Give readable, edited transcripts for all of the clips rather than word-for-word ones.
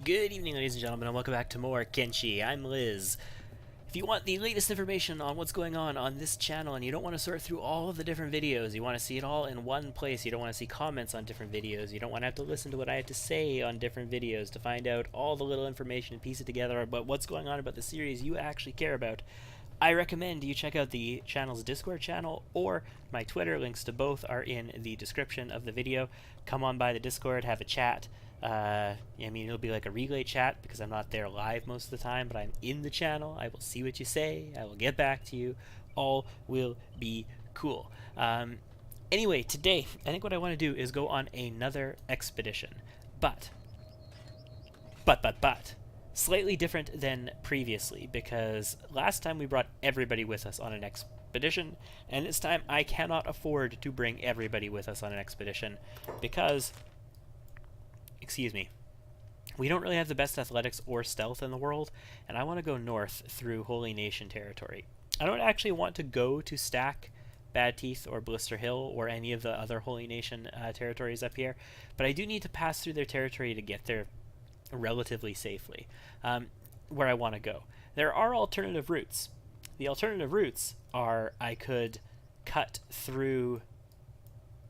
Good evening, ladies and gentlemen, and welcome back to more Kenshi. I'm Liz. If you want the latest information on what's going on this channel and you don't want to sort through all of the different videos, you want to see it all in one place, you don't want to see comments on different videos, you don't want to have to listen to what I have to say on different videos to find out all the little information and piece it together about what's going on about the series you actually care about, I recommend you check out the channel's Discord channel or my Twitter. Links to both are in the description of the video. Come on by the Discord, have a chat. I mean, it'll be like a relay chat because I'm not there live most of the time, but I'm in the channel. I will see what you say. I will get back to you. All will be cool. Anyway, today, I think what I want to do is go on another expedition. But, slightly different than previously, because last time we brought everybody with us on an expedition, and this time I cannot afford to bring everybody with us on an expedition because, excuse me, we don't really have the best athletics or stealth in the world, and I want to go north through Holy Nation territory. I don't actually want to go to Stack, Bad Teeth, or Blister Hill, or any of the other Holy Nation territories up here, but I do need to pass through their territory to get there relatively safely, where I want to go. There are alternative routes. The alternative routes are I could cut through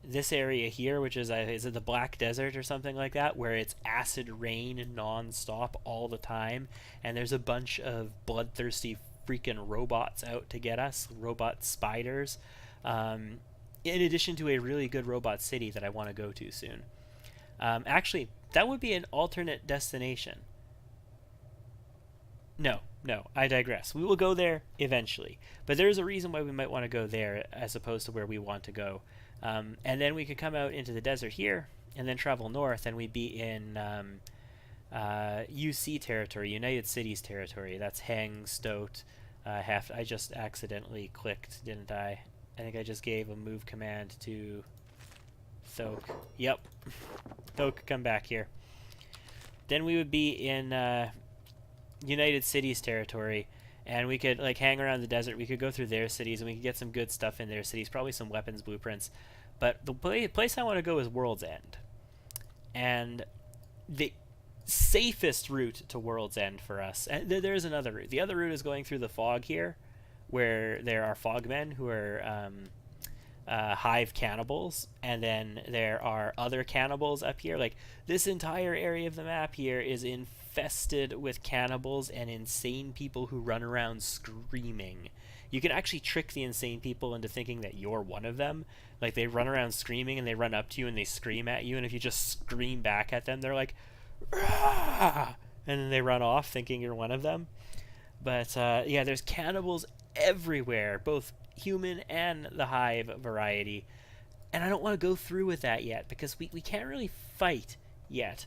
this area here, which is it the Black Desert or something like that, where it's acid rain non-stop all the time, and there's a bunch of bloodthirsty freaking robots out to get us, robot spiders, in addition to a really good robot city that I want to go to soon. Actually, that would be an alternate destination. No, I digress. We will go there eventually, but there's a reason why we might want to go there as opposed to where we want to go. And then we could come out into the desert here, and then travel north, and we'd be in UC territory, United Cities territory. That's Hang, Stoat, I just accidentally clicked, didn't I? I think I just gave a move command to Thok. Yep. Thok, come back here. Then we would be in United Cities territory, and we could like hang around the desert. We could go through their cities, and we could get some good stuff in their cities, probably some weapons blueprints. But the place I want to go is World's End. And the safest route to World's End for us, and there's another route. The other route is going through the fog here, where there are fogmen who are hive cannibals, and then there are other cannibals up here. Like, this entire area of the map here is infested with cannibals and insane people who run around screaming. You can actually trick the insane people into thinking that you're one of them. Like, they run around screaming, and they run up to you and they scream at you, and if you just scream back at them, they're like, "Rah!" and then they run off thinking you're one of them. But yeah, there's cannibals everywhere, both human and the hive variety, and I don't want to go through with that yet because we can't really fight yet.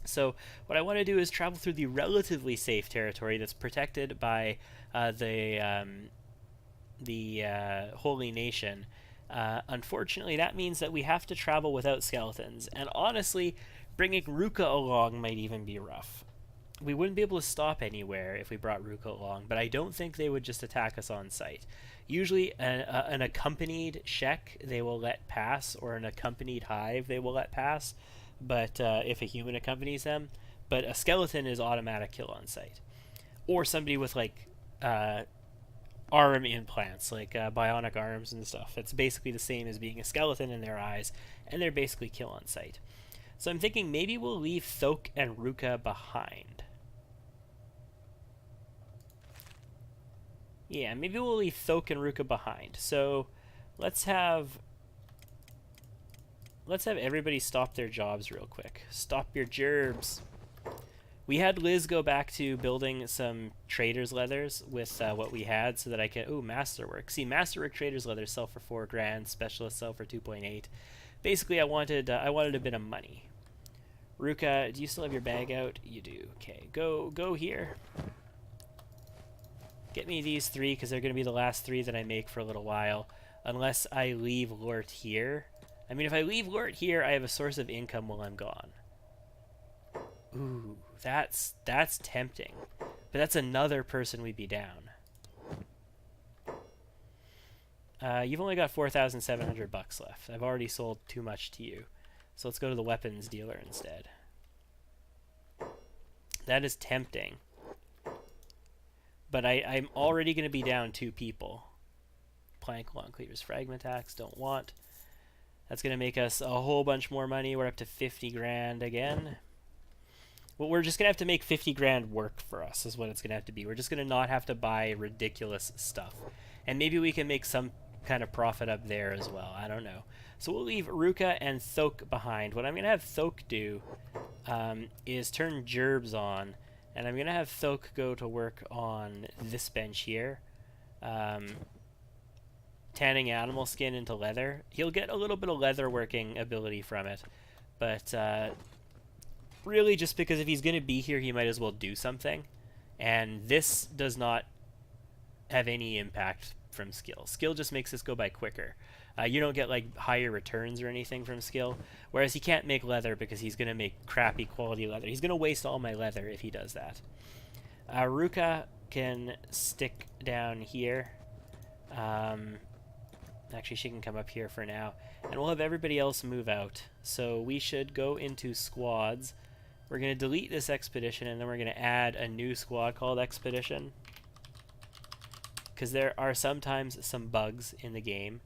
So what I want to do is travel through the relatively safe territory that's protected by the Holy Nation. Unfortunately, that means that we have to travel without skeletons, and honestly, bringing Ruka along might even be rough. We wouldn't be able to stop anywhere if we brought Ruka along, but I don't think they would just attack us on sight. Usually an accompanied Shek they will let pass, or an accompanied hive they will let pass, but if a human accompanies them. But a skeleton is automatic kill on sight. Or somebody with like arm implants, like bionic arms and stuff. It's basically the same as being a skeleton in their eyes, and they're basically kill on sight. So I'm thinking maybe we'll leave Thok and Ruka behind. Yeah, maybe we'll leave Thok and Ruka behind. So let's have everybody stop their jobs real quick. Stop your gerbs. We had Liz go back to building some trader's leathers with what we had so that I can... Ooh, masterwork. See, masterwork trader's leathers sell for 4 grand. Specialists sell for 2.8. Basically, I wanted a bit of money. Ruka, do you still have your bag out? You do. Okay, go here. Get me these 3 because they're going to be the last 3 that I make for a little while. Unless I leave Lort here. I mean, if I leave Lort here, I have a source of income while I'm gone. Ooh, that's tempting. But that's another person we'd be down. You've only got 4,700 bucks left. I've already sold too much to you. So let's go to the weapons dealer instead. That is tempting. But I'm already going to be down 2 people. Plank, long cleavers, fragment axe, don't want. That's going to make us a whole bunch more money. We're up to 50 grand again. Well, we're just going to have to make 50 grand work for us is what it's going to have to be. We're just going to not have to buy ridiculous stuff. And maybe we can make some kind of profit up there as well. I don't know. So we'll leave Ruka and Thok behind. What I'm going to have Thok do is turn gerbs on. And I'm going to have Thok go to work on this bench here. Tanning animal skin into leather. He'll get a little bit of leather working ability from it. But really just because if he's going to be here, he might as well do something. And this does not have any impact from skill. Skill just makes this go by quicker. You don't get like higher returns or anything from skill. Whereas he can't make leather because he's going to make crappy quality leather. He's going to waste all my leather if he does that. Ruka can stick down here. Actually, she can come up here for now. And we'll have everybody else move out. So we should go into squads. We're going to delete this expedition, and then we're going to add a new squad called Expedition. Because there are sometimes some bugs in the game.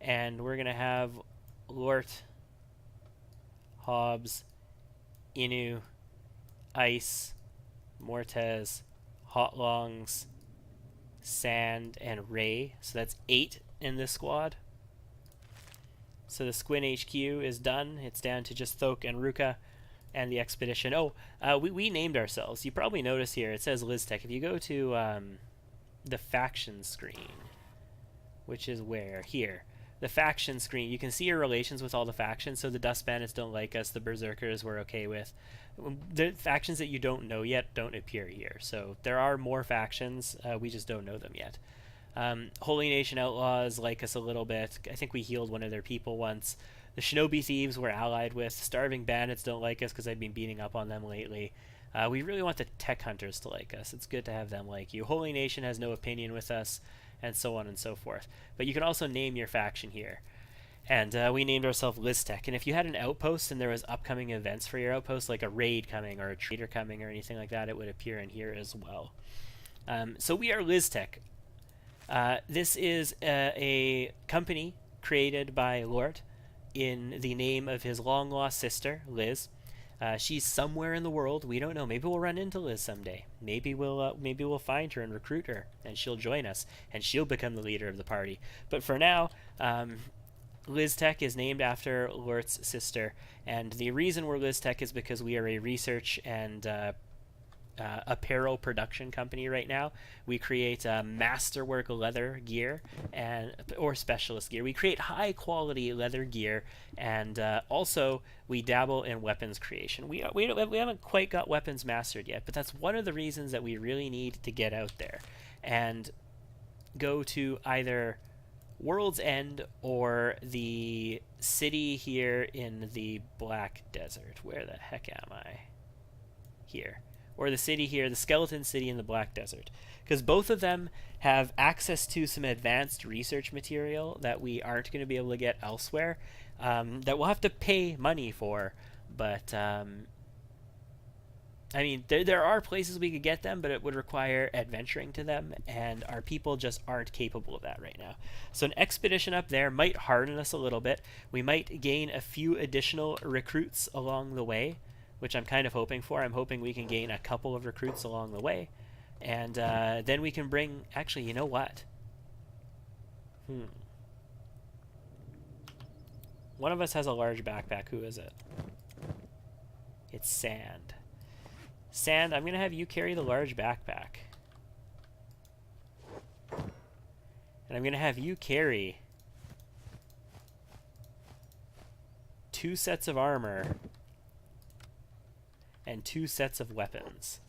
And we're going to have Lort, Hobbs, Inu, Ice, Mortez, Hotlongs, Sand, and Ray. So that's 8 in this squad. So the Squin HQ is done. It's down to just Thok and Ruka and the expedition. Oh, we named ourselves. You probably notice here it says Listech. If you go to the faction screen, which is where? Here. The faction screen, you can see your relations with all the factions. So the Dust Bandits don't like us. The Berserkers we're okay with. The factions that you don't know yet don't appear here. So there are more factions. We just don't know them yet. Holy Nation Outlaws like us a little bit. I think we healed one of their people once. The Shinobi Thieves we're allied with. Starving Bandits don't like us because I've been beating up on them lately. We really want the Tech Hunters to like us. It's good to have them like you. Holy Nation has no opinion with us, and so on and so forth. But you can also name your faction here. And we named ourselves Listech. And if you had an outpost and there was upcoming events for your outpost, like a raid coming or a trader coming or anything like that, it would appear in here as well. So we are Listech. This is a company created by Lort in the name of his long-lost sister, Liz. She's somewhere in the world. We don't know. Maybe we'll run into Liz someday. Maybe we'll find her and recruit her, and she'll join us, and she'll become the leader of the party. But for now, Listech is named after Lort's sister, and the reason we're Listech is because we are a research and apparel production company right now. We create masterwork leather gear or specialist gear. We create high quality leather gear, and also we dabble in weapons creation. We haven't quite got weapons mastered yet, but that's one of the reasons that we really need to get out there and go to either World's End or the city here in the Black Desert. Where the heck am I? Here. Or the city here, the Skeleton City in the Black Desert. Because both of them have access to some advanced research material that we aren't going to be able to get elsewhere, that we'll have to pay money for. But, I mean, there are places we could get them, but it would require adventuring to them, and our people just aren't capable of that right now. So an expedition up there might harden us a little bit. We might gain a few additional recruits along the way, which I'm kind of hoping for. I'm hoping we can gain a couple of recruits along the way. And then we can bring... Actually, you know what? One of us has a large backpack. Who is it? It's Sand. Sand, I'm going to have you carry the large backpack. And I'm going to have you carry 2 sets of armor and 2 sets of weapons.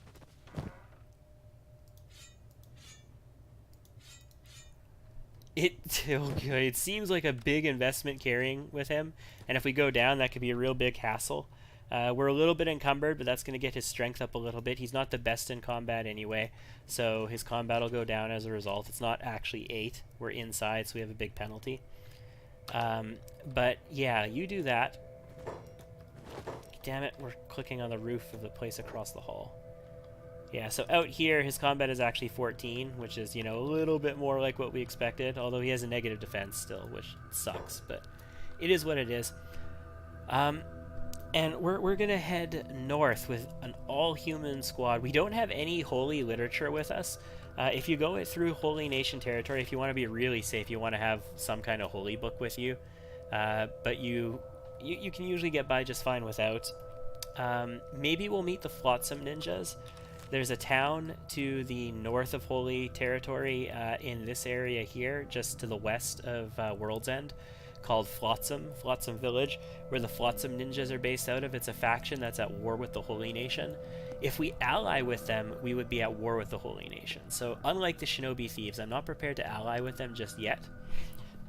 It seems like a big investment carrying with him, and if we go down, that could be a real big hassle. We're a little bit encumbered, but that's going to get his strength up a little bit. He's not the best in combat anyway, so his combat will go down as a result. It's not actually 8. We're inside, so we have a big penalty. But yeah, you do that. Damn it, we're clicking on the roof of the place across the hall. Yeah, so out here, his combat is actually 14, which is, you know, a little bit more like what we expected, although he has a negative defense still, which sucks, but it is what it is. Um, and we're going to head north with an all-human squad. We don't have any holy literature with us. If you go through Holy Nation territory, if you want to be really safe, you want to have some kind of holy book with you. But you can usually get by just fine without. Maybe we'll meet the Flotsam Ninjas. There's a town to the north of Holy Territory in this area here, just to the west of World's End, called Flotsam Village, where the Flotsam Ninjas are based out of. It's a faction that's at war with the Holy Nation. If we ally with them, we would be at war with the Holy Nation. So unlike the Shinobi Thieves, I'm not prepared to ally with them just yet,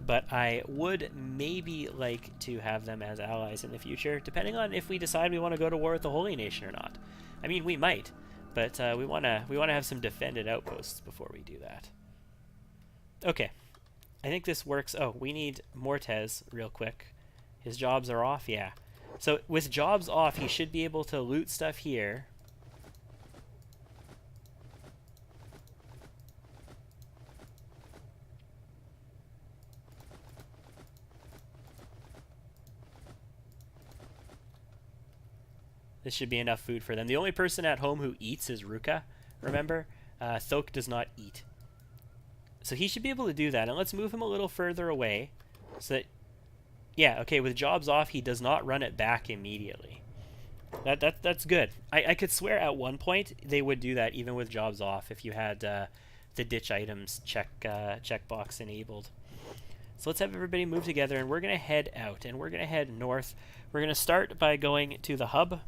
but I would maybe like to have them as allies in the future, depending on if we decide we want to go to war with the Holy Nation or not. I mean, we might. But we wanna have some defended outposts before we do that. Okay, I think this works. Oh, we need Mortez real quick. His jobs are off, yeah. So with jobs off, he should be able to loot stuff here. This should be enough food for them. The only person at home who eats is Ruka, remember? Thok does not eat. So he should be able to do that. And let's move him a little further away. So that, yeah, okay, with jobs off, he does not run it back immediately. That's good. I could swear at one point they would do that even with jobs off if you had the ditch items checkbox enabled. So let's have everybody move together, and we're going to head out, and we're going to head north. We're going to start by going to the hub,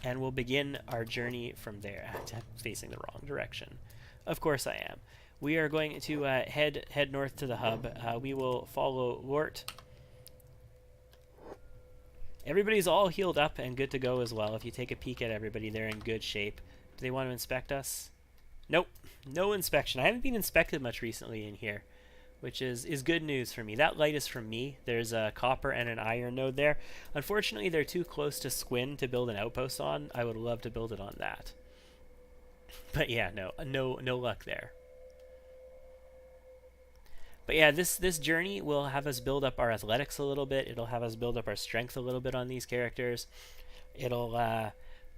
and we'll begin our journey from there. I'm facing the wrong direction. Of course I am. We are going to head north to the hub. We will follow Lort. Everybody's all healed up and good to go as well. If you take a peek at everybody, they're in good shape. Do they want to inspect us? Nope. No inspection. I haven't been inspected much recently in here, which is good news for me. That light is from me. There's a copper and an iron node there. Unfortunately, they're too close to Squin to build an outpost on. I would love to build it on that. But yeah, no luck there. But yeah, this journey will have us build up our athletics a little bit. It'll have us build up our strength a little bit on these characters.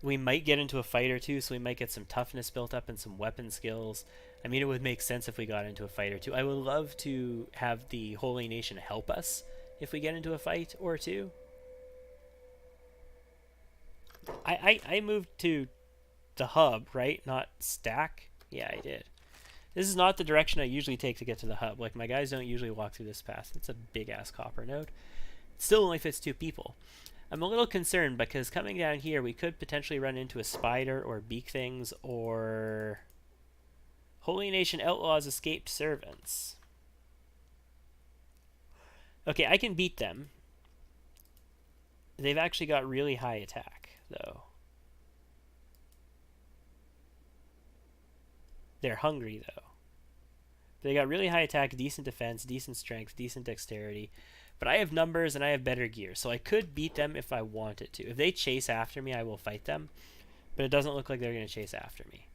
We might get into a fight or two, so we might get some toughness built up and some weapon skills. I mean, it would make sense if we got into a fight or two. I would love to have the Holy Nation help us if we get into a fight or two. I moved to the hub, right? Not stack? Yeah, I did. This is not the direction I usually take to get to the hub. Like, my guys don't usually walk through this path. It's a big-ass copper node. It still only fits 2 people. I'm a little concerned because coming down here, we could potentially run into a spider or beak things or Holy Nation Outlaws escaped servants. Okay, I can beat them. They've actually got really high attack, though. They're hungry, though. They got really high attack, decent defense, decent strength, decent dexterity. But I have numbers and I have better gear, so I could beat them if I wanted to. If they chase after me, I will fight them. But it doesn't look like they're going to chase after me.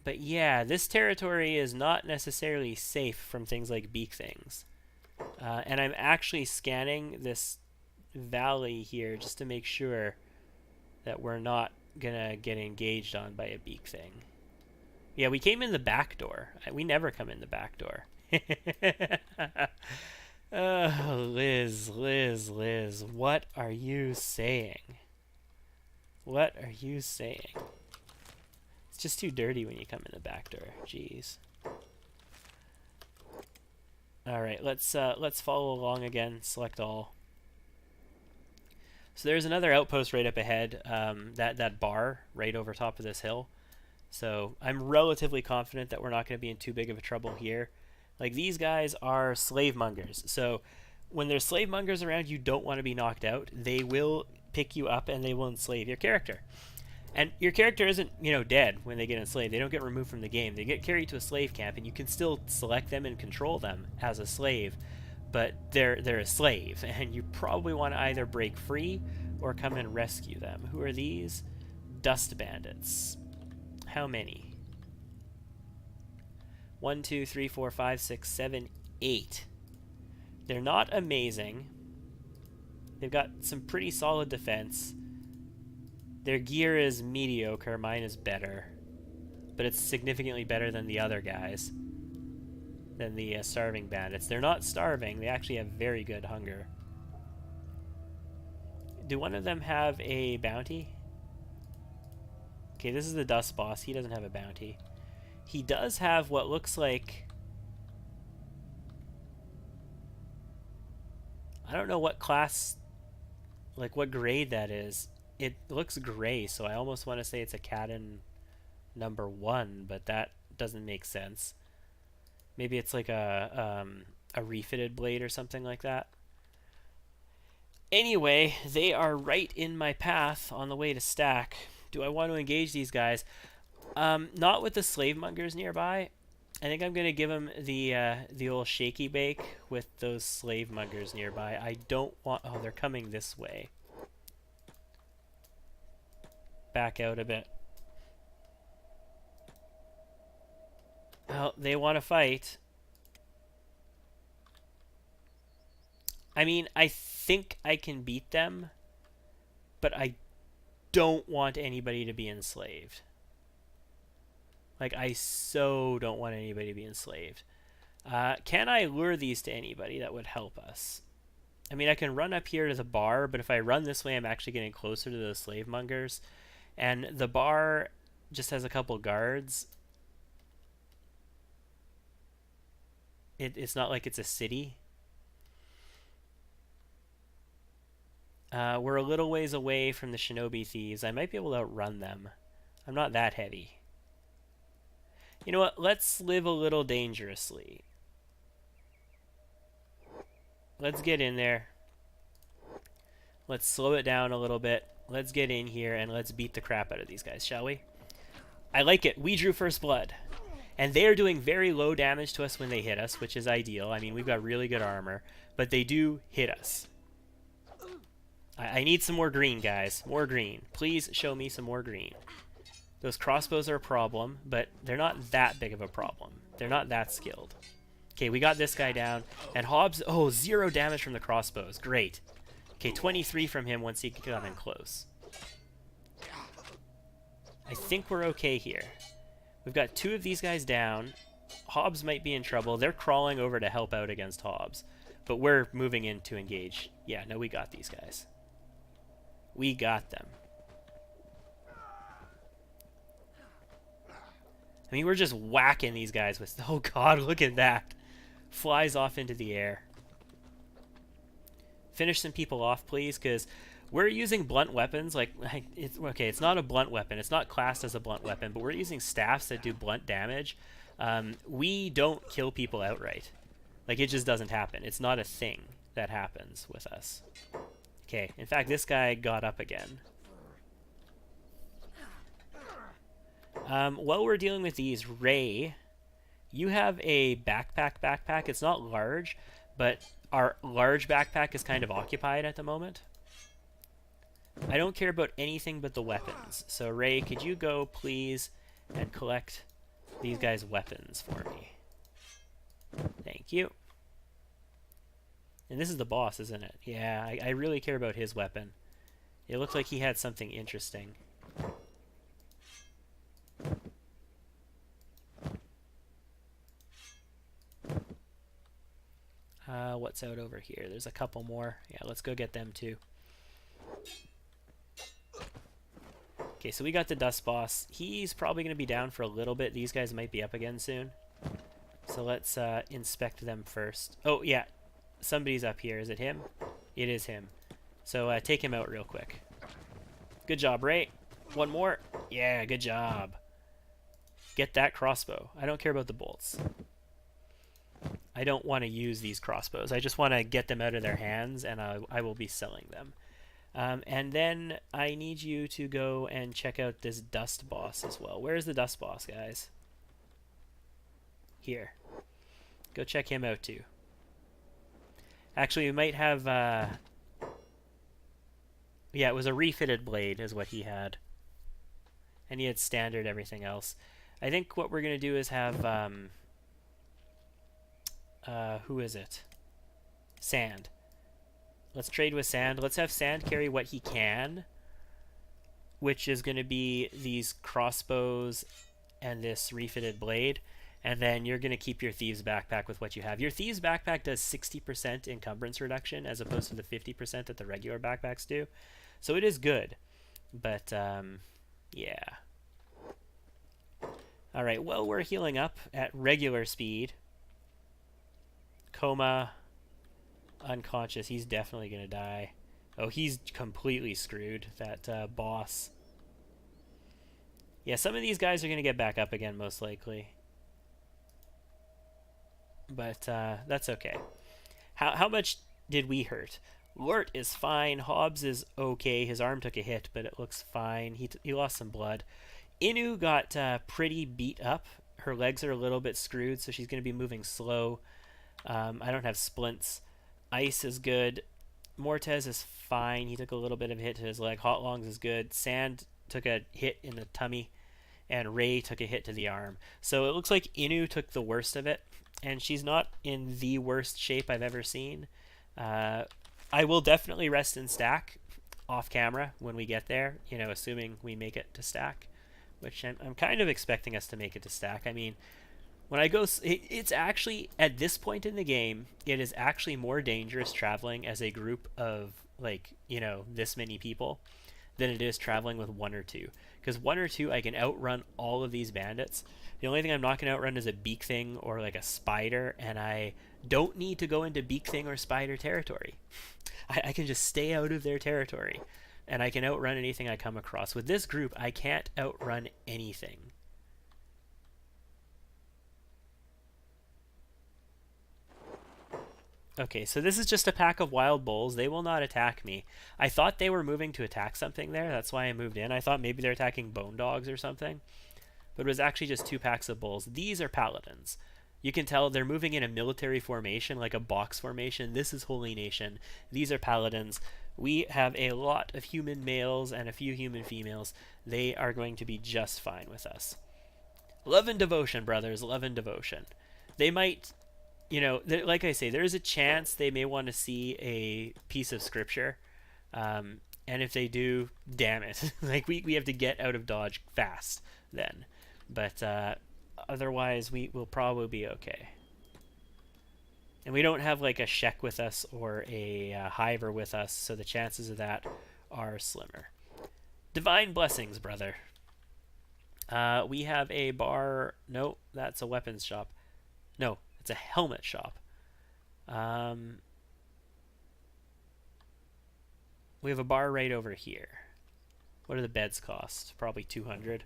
But yeah, this territory is not necessarily safe from things like beak things. And I'm actually scanning this valley here just to make sure that we're not gonna get engaged on by a beak thing. Yeah, we came in the back door. We never come in the back door. Oh, Liz, what are you saying? What are you saying? It's just too dirty when you come in the back door. Jeez. All right, let's follow along again. Select all. So there's another outpost right up ahead, that bar right over top of this hill. So I'm relatively confident that we're not going to be in too big of a trouble here. Like, these guys are slave mongers. So when there's slave mongers around, you don't want to be knocked out. They will pick you up and they will enslave your character. And your character isn't, dead when they get enslaved. They don't get removed from the game. They get carried to a slave camp, and you can still select them and control them as a slave. But they're a slave, and you probably want to either break free or come and rescue them. Who are these? Dust bandits. How many? 1, 2, 3, 4, 5, 6, 7, 8. They're not amazing. They've got some pretty solid defense. Their gear is mediocre. Mine is better. But it's significantly better than the other guys. Than the starving bandits. They're not starving. They actually have very good hunger. Do one of them have a bounty? Okay, this is the dust boss. He doesn't have a bounty. He does have what looks like... I don't know what class... like what grade that is. It looks gray, so I almost want to say it's a Cadden number 1, but that doesn't make sense. Maybe it's like a refitted blade or something like that. Anyway, they are right in my path on the way to stack. Do I want to engage these guys? Not with the slave mongers nearby. I think I'm going to give them the old shaky bake with those slave mongers nearby. I don't want... oh, they're coming this way. Back out a bit. Well, they want to fight. I mean, I think I can beat them, but I don't want anybody to be enslaved. Like, I so don't want anybody to be enslaved. Can I lure these to anybody that would help us? I mean, I can run up here to the bar, but if I run this way, I'm actually getting closer to the slave mongers. And the bar just has a couple guards. It's not like it's a city. We're a little ways away from the shinobi thieves. I might be able to outrun them. I'm not that heavy. You know what? Let's live a little dangerously. Let's get in there. Let's slow it down a little bit. Let's get in here and let's beat the crap out of these guys, shall we? I like it. We drew first blood. And they are doing very low damage to us when they hit us, which is ideal. I mean, we've got really good armor, but they do hit us. I need some more green, guys. More green. Please show me some more green. Those crossbows are a problem, but they're not that big of a problem. They're not that skilled. Okay, we got this guy down. And Hobbs, oh, 0 damage from the crossbows. Great. Okay, 23 from him once he got in close. I think we're okay here. We've got 2 of these guys down. Hobbs might be in trouble. They're crawling over to help out against Hobbs. But we're moving in to engage. Yeah, no, we got these guys. We got them. I mean, we're just whacking these guys with... oh, God, look at that. Flies off into the air. Finish some people off, please, because we're using blunt weapons. It's not a blunt weapon. It's not classed as a blunt weapon, but we're using staffs that do blunt damage. We don't kill people outright. Like, it just doesn't happen. It's not a thing that happens with us. Okay, in fact, this guy got up again. While we're dealing with these, Ray, you have a backpack. It's not large, but our large backpack is kind of occupied at the moment. I don't care about anything but the weapons. So, Ray, could you go, please, and collect these guys' weapons for me? Thank you. And this is the boss, isn't it? Yeah, I really care about his weapon. It looked like he had something interesting. What's out over here? There's a couple more. Yeah, let's go get them too. Okay, so we got the dust boss. He's probably going to be down for a little bit. These guys might be up again soon. So let's inspect them first. Oh, yeah. Somebody's up here. Is it him? It is him. So take him out real quick. Good job, Ray. One more. Yeah, good job. Get that crossbow. I don't care about the bolts. I don't want to use these crossbows. I just want to get them out of their hands, and I will be selling them. And then I need you to go and check out this dust boss as well. Where's the dust boss, guys? Here. Go check him out too. Actually, we might have... yeah, it was a refitted blade is what he had. And he had standard everything else. I think what we're going to do is have, who is it? Sand. Let's trade with Sand. Let's have Sand carry what he can, which is going to be these crossbows and this refitted blade. And then you're going to keep your Thieves Backpack with what you have. Your Thieves Backpack does 60% encumbrance reduction as opposed to the 50% that the regular backpacks do. So it is good. But, yeah. Alright, well, we're healing up at regular speed. Coma. Unconscious. He's definitely going to die. Oh, he's completely screwed, that boss. Yeah, some of these guys are going to get back up again, most likely. But that's okay. How much did we hurt? Lort is fine. Hobbs is okay. His arm took a hit, but it looks fine. He lost some blood. Inu got pretty beat up. Her legs are a little bit screwed, so she's going to be moving slow. I don't have splints. Ice is good. Mortez is fine. He took a little bit of a hit to his leg. Hot Longs is good. Sand took a hit in the tummy, and Ray took a hit to the arm. So it looks like Inu took the worst of it, and she's not in the worst shape I've ever seen. I will definitely rest and stack off camera when we get there, you know, assuming we make it to stack, which I'm kind of expecting us to make it to stack. I mean, when I go, it's actually, at this point in the game, it is actually more dangerous traveling as a group of, like, you know, this many people than it is traveling with one or two. Because one or two, I can outrun all of these bandits. The only thing I'm not going to outrun is a beak thing or like a spider, and I don't need to go into beak thing or spider territory. I can just stay out of their territory, and I can outrun anything I come across. With this group, I can't outrun anything. Okay, so this is just a pack of wild bulls. They will not attack me. I thought they were moving to attack something there. That's why I moved in. I thought maybe they're attacking bone dogs or something. But it was actually just 2 packs of bulls. These are paladins. You can tell they're moving in a military formation, like a box formation. This is Holy Nation. These are paladins. We have a lot of human males and a few human females. They are going to be just fine with us. Love and devotion, brothers. Love and devotion. They might... You know, like I say, there is a chance they may want to see a piece of scripture. And if they do, damn it. Like, we have to get out of Dodge fast then. But otherwise, we will probably be okay. And we don't have, like, a Shek with us or a Hiver with us, so the chances of that are slimmer. Divine blessings, brother. We have a bar... No, that's a weapons shop. No. It's a helmet shop. We have a bar right over here. What do the beds cost? Probably 200.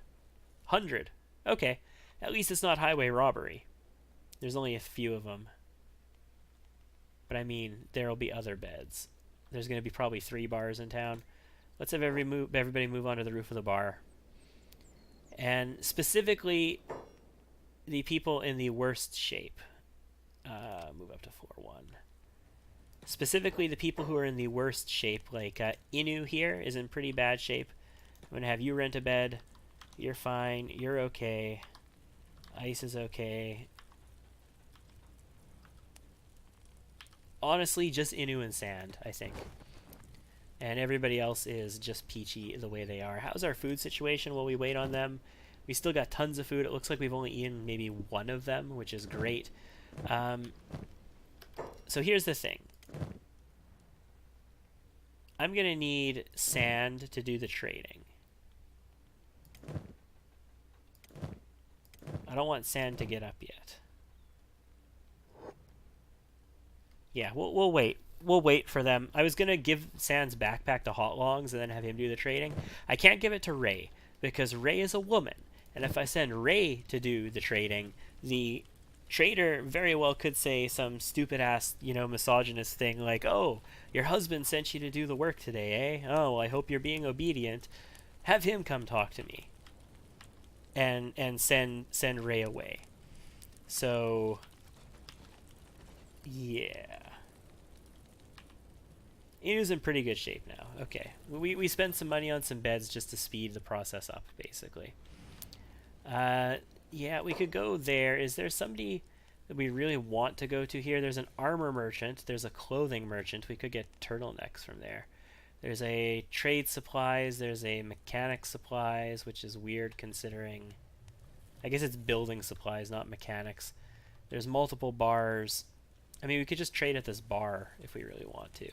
100. Okay. At least it's not highway robbery. There's only a few of them. But I mean, there'll be other beds. There's going to be probably 3 bars in town. Let's have everybody move onto the roof of the bar. And specifically, the people in the worst shape. Move up to floor 1. Specifically, the people who are in the worst shape, like Inu here is in pretty bad shape. I'm going to have you rent a bed. You're fine. You're okay. Ice is okay. Honestly, just Inu and Sand, I think. And everybody else is just peachy the way they are. How's our food situation while we wait on them? We still got tons of food. It looks like we've only eaten maybe 1 of them, which is great. So here's the thing. I'm going to need Sand to do the trading. I don't want Sand to get up yet. Yeah, we'll wait. We'll wait for them. I was going to give Sand's backpack to Hot Longs and then have him do the trading. I can't give it to Ray because Ray is a woman. And if I send Ray to do the trading, the trader very well could say some stupid-ass, you know, misogynist thing like, oh, your husband sent you to do the work today, eh? Oh, well, I hope you're being obedient. Have him come talk to me. And send Ray away. So, yeah. Inu's in pretty good shape now. Okay. We spent some money on some beds just to speed the process up, basically. Yeah, we could go there. Is there somebody that we really want to go to here? There's an armor merchant. There's a clothing merchant. We could get turtlenecks from there. There's a trade supplies. There's a mechanic supplies, which is weird considering... I guess it's building supplies, not mechanics. There's multiple bars. I mean, we could just trade at this bar if we really want to.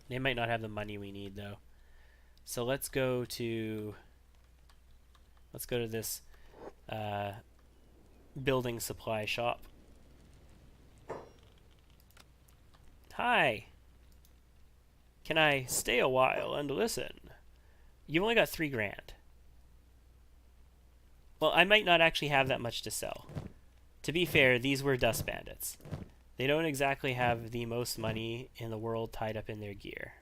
They might not have the money we need, though. So let's go to this building supply shop. Hi. Can I stay a while and listen? You've only got 3 grand. Well, I might not actually have that much to sell. To be fair, these were dust bandits. They don't exactly have the most money in the world tied up in their gear.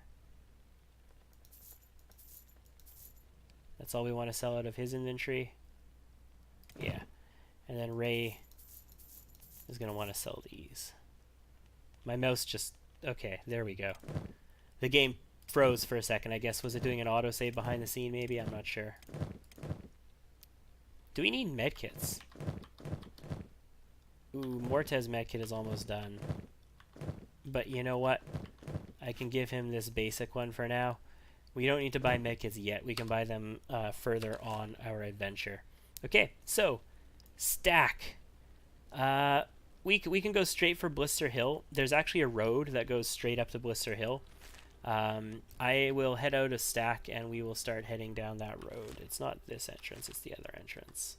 That's all we want to sell out of his inventory. Yeah. And then Ray is going to want to sell these. My mouse just... Okay, there we go. The game froze for a second, I guess. Was it doing an autosave behind the scene, maybe? I'm not sure. Do we need medkits? Ooh, Mortez medkit is almost done. But you know what? I can give him this basic one for now. We don't need to buy medkits yet. We can buy them further on our adventure. Okay, so stack. We can go straight for Blister Hill. There's actually a road that goes straight up to Blister Hill. I will head out a stack and we will start heading down that road. It's not this entrance, it's the other entrance.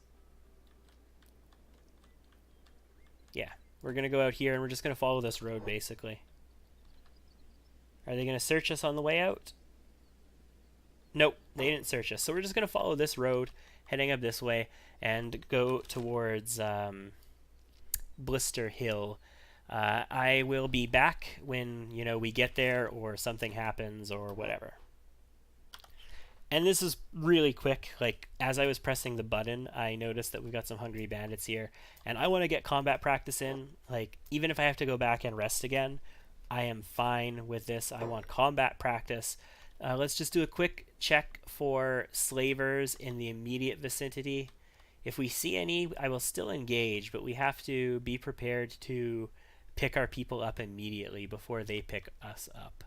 Yeah, we're going to go out here and we're just going to follow this road basically. Are they going to search us on the way out? Nope, they didn't search us. So we're just going to follow this road, heading up this way, and go towards Blister Hill. I will be back when, you know, we get there or something happens or whatever. And this is really quick. Like, as I was pressing the button, I noticed that we've got some hungry bandits here. And I want to get combat practice in. Like, even if I have to go back and rest again, I am fine with this. I want combat practice. Let's just do a quick check for slavers in the immediate vicinity. If we see any, I will still engage, but we have to be prepared to pick our people up immediately before they pick us up.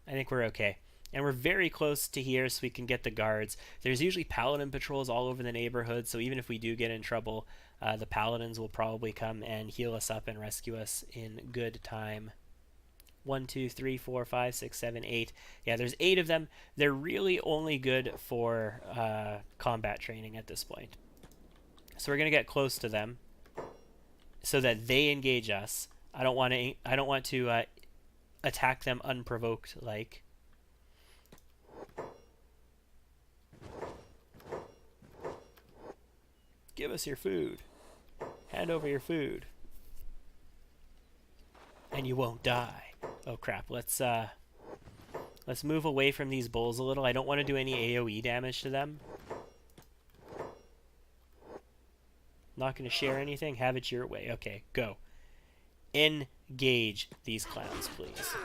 I think we're okay. And we're very close to here so we can get the guards. There's usually paladin patrols all over the neighborhood, so even if we do get in trouble, the paladins will probably come and heal us up and rescue us in good time. 1, 2, 3, 4, 5, 6, 7, 8. Yeah, there's 8 of them. They're really only good for combat training at this point. So we're going to get close to them so that they engage us. I don't want to attack them unprovoked like. Give us your food. Hand over your food. And you won't die. Oh crap, let's move away from these bulls a little. I don't want to do any AoE damage to them. Not going to share anything. Have it your way. Okay, go. Engage these clowns, please.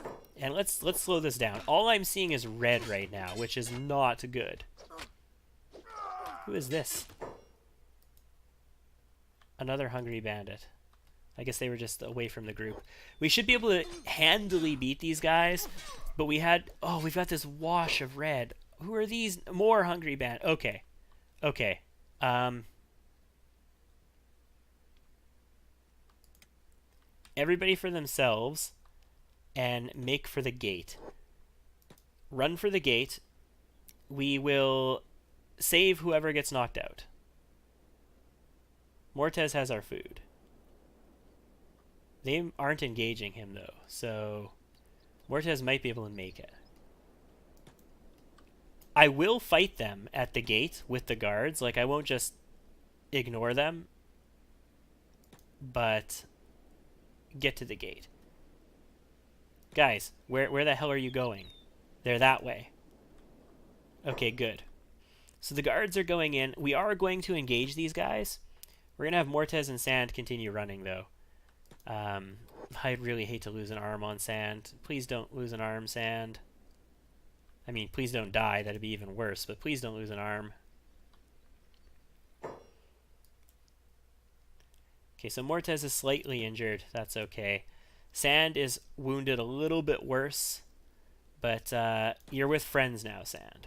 And let's slow this down. All I'm seeing is red right now, which is not good. Who is this? Another hungry bandit. I guess they were just away from the group. We should be able to handily beat these guys, but we've got this wash of red. Who are these? More hungry bandits. Okay. Okay. Everybody for themselves and make for the gate. Run for the gate. We will save whoever gets knocked out. Mortez has our food. They aren't engaging him, though, so Mortez might be able to make it. I will fight them at the gate with the guards. Like, I won't just ignore them, but get to the gate. Guys, where the hell are you going? They're that way. Okay, good. So the guards are going in. We are going to engage these guys. We're going to have Mortez and Sand continue running, though. Um, I'd really hate to lose an arm on sand. Please don't lose an arm, sand. I mean, please don't die. That'd be even worse, but please don't lose an arm. Okay, so Mortez is slightly injured. That's okay. Sand is wounded a little bit worse, but you're with friends now, Sand.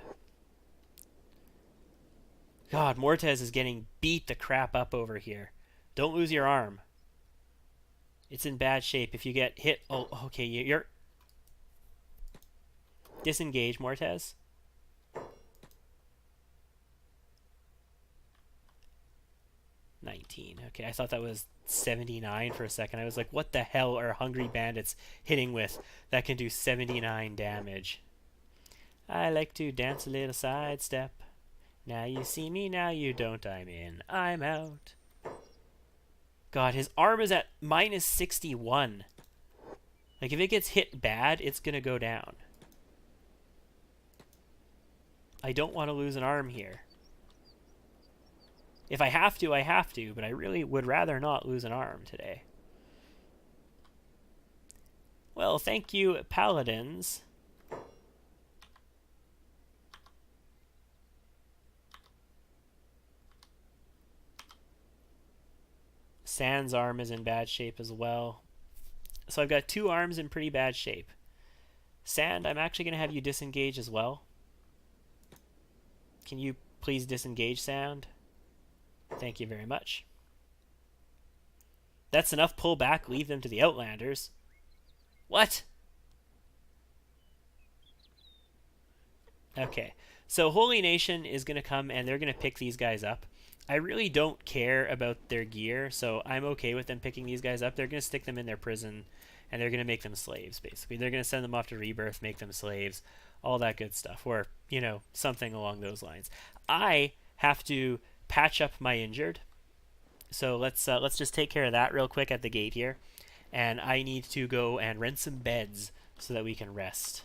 God, Mortez is getting beat the crap up over here. Don't lose your arm. It's in bad shape. If you get hit... Oh, okay, you're... Disengage, Mortez. $19. Okay, I thought that was $79 for a second. I was like, what the hell are Hungry Bandits hitting with that can do 79 damage? I like to dance a little sidestep. Now you see me, now you don't. I'm in, I'm out. God, his arm is at minus 61. Like, if it gets hit bad, it's gonna go down. I don't want to lose an arm here. If I have to, I have to, but I really would rather not lose an arm today. Well, thank you, Paladins. Sand's arm is in bad shape as well. So I've got 2 arms in pretty bad shape. Sand, I'm actually going to have you disengage as well. Can you please disengage, Sand? Thank you very much. That's enough. Pull back. Leave them to the Outlanders. What? Okay. So Holy Nation is going to come and they're going to pick these guys up. I really don't care about their gear, so I'm okay with them picking these guys up. They're going to stick them in their prison and they're going to make them slaves, basically. They're going to send them off to Rebirth, make them slaves, all that good stuff, or, you know, something along those lines. I have to patch up my injured. So let's just take care of that real quick at the gate here. And I need to go and rent some beds so that we can rest.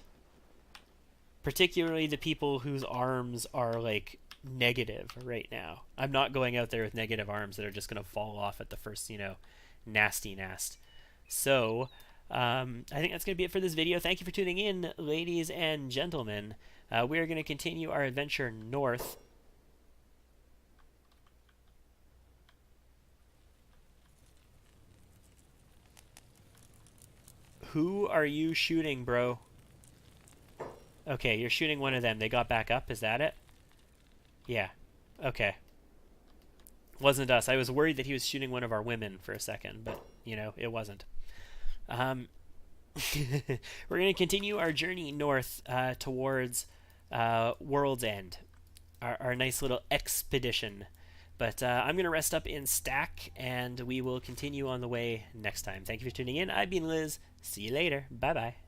Particularly the people whose arms are like negative right now. I'm not going out there with negative arms that are just going to fall off at the first, you know, nasty nest. So I think that's going to be it for this video. Thank you for tuning in, ladies and gentlemen. We are going to continue our adventure north. Who are you shooting, bro? Okay, you're shooting one of them. They got back up. Is that it? Yeah. Okay. Wasn't us. I was worried that he was shooting one of our women for a second, but, you know, it wasn't. We're going to continue our journey north towards World's End. Our nice little expedition. But I'm going to rest up in Stack, and we will continue on the way next time. Thank you for tuning in. I've been Liz. See you later. Bye-bye.